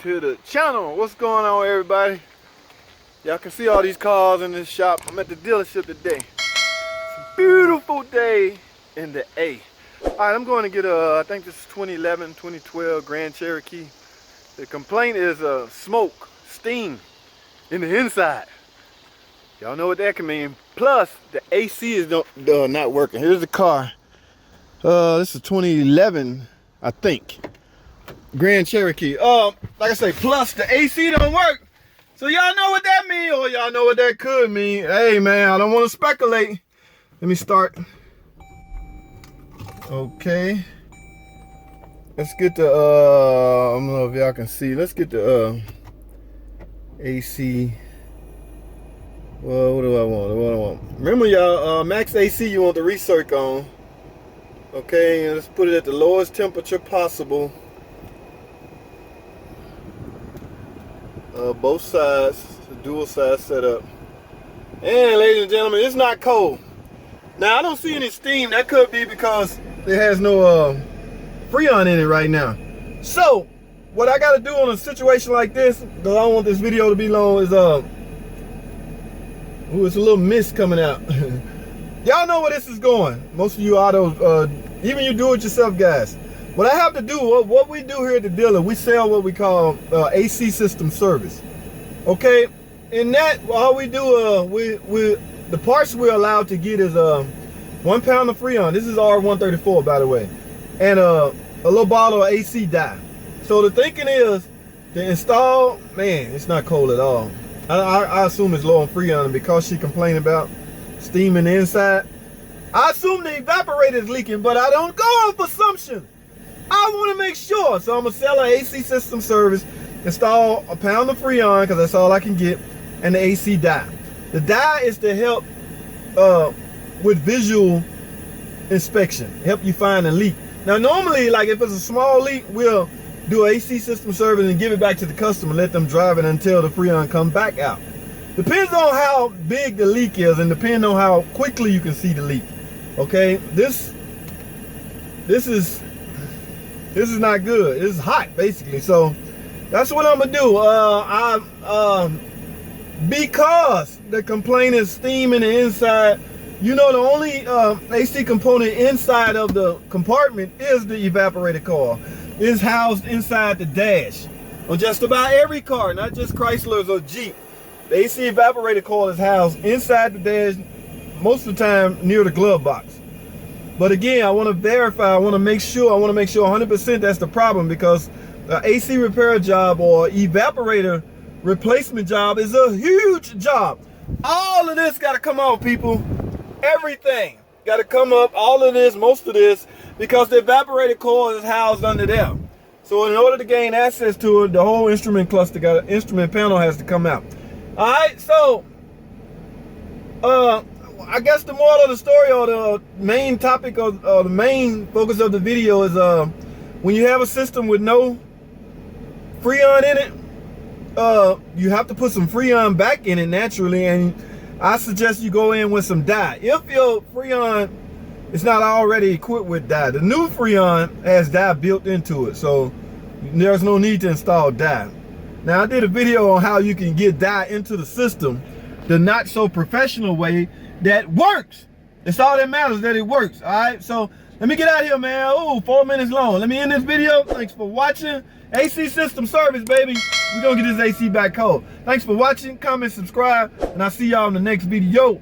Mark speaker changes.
Speaker 1: to the channel. What's going on, everybody? Y'all can see all these cars in this shop. I'm at the dealership today. It's a beautiful day in the A. All right, I'm going to get I think this is 2011, 2012 Grand Cherokee. The complaint is smoke, steam in the inside. Y'all know what that can mean. Plus, the AC is not working. Here's the car. This is 2011, I think. Grand Cherokee. Like I say, plus the AC don't work. So y'all know what that mean, or y'all know what that could mean. Hey man, I don't want to speculate. Let me start. Okay. Let's get the I don't know if y'all can see. Let's get the AC. Well, what do I want? Remember y'all, max AC you want the recirc on. Okay, and let's put it at the lowest temperature possible. Both sides, the dual side setup. And ladies and gentlemen, it's not cold. Now I don't see any steam. That could be because it has no Freon in it right now. So what I got to do on a situation like this, because I don't want this video to be long, is ooh, it's a little mist coming out. Y'all know where this is going. Most of you autos, even you do-it-yourself guys. What I have to do, what we do here at the dealer, we sell what we call AC system service. Okay, in that, all we do, the parts we're allowed to get is 1 pound of Freon. This is R134, by the way, and a little bottle of AC dye. So the thinking is to install. Man, it's not cold at all. I assume it's low on Freon, and because she complained about steam in the inside, I assume the evaporator is leaking, but I don't go off assumption. I want to make sure, so I'm gonna sell an AC system service, install 1 pound of Freon, because that's all I can get, and the AC dye. The dye is to help with visual inspection, help you find a leak. Now normally, like if it's a small leak, we'll do an AC system service and give it back to the customer, let them drive it until the Freon come back out. Depends on how big the leak is, and depending on how quickly you can see the leak. Okay, this is not good. It's hot, basically. So that's what I'm gonna do. Because the complaint is steam in the inside, you know, the only AC component inside of the compartment is the evaporator coil. It's housed inside the dash on just about every car, not just Chryslers or Jeep. The AC evaporator coil is housed inside the dash, most of the time near the glove box. But again, I want to verify, I want to make sure 100% that's the problem, because the AC repair job or evaporator replacement job is a huge job. All of this got to come off, people. Everything got to come up, all of this, most of this, because the evaporator coil is housed under there. So in order to gain access to it, the whole instrument cluster, instrument panel has to come out. All right, so I guess the moral of the story, or the main topic of the main focus of the video, is when you have a system with no Freon in it, you have to put some Freon back in it naturally, and I suggest you go in with some dye. If your Freon is not already equipped with dye, the new Freon has dye built into it, so there's no need to install dye. Now I did a video on how you can get dye into the system the not so professional way that works. It's all that matters, that it works. All right, so let me get out of here, man. Ooh, 4 minutes long. Let me end this video. Thanks for watching. AC system service, baby. We're gonna get this AC back cold. Thanks for watching. Comment, subscribe, and I'll see y'all in the next video.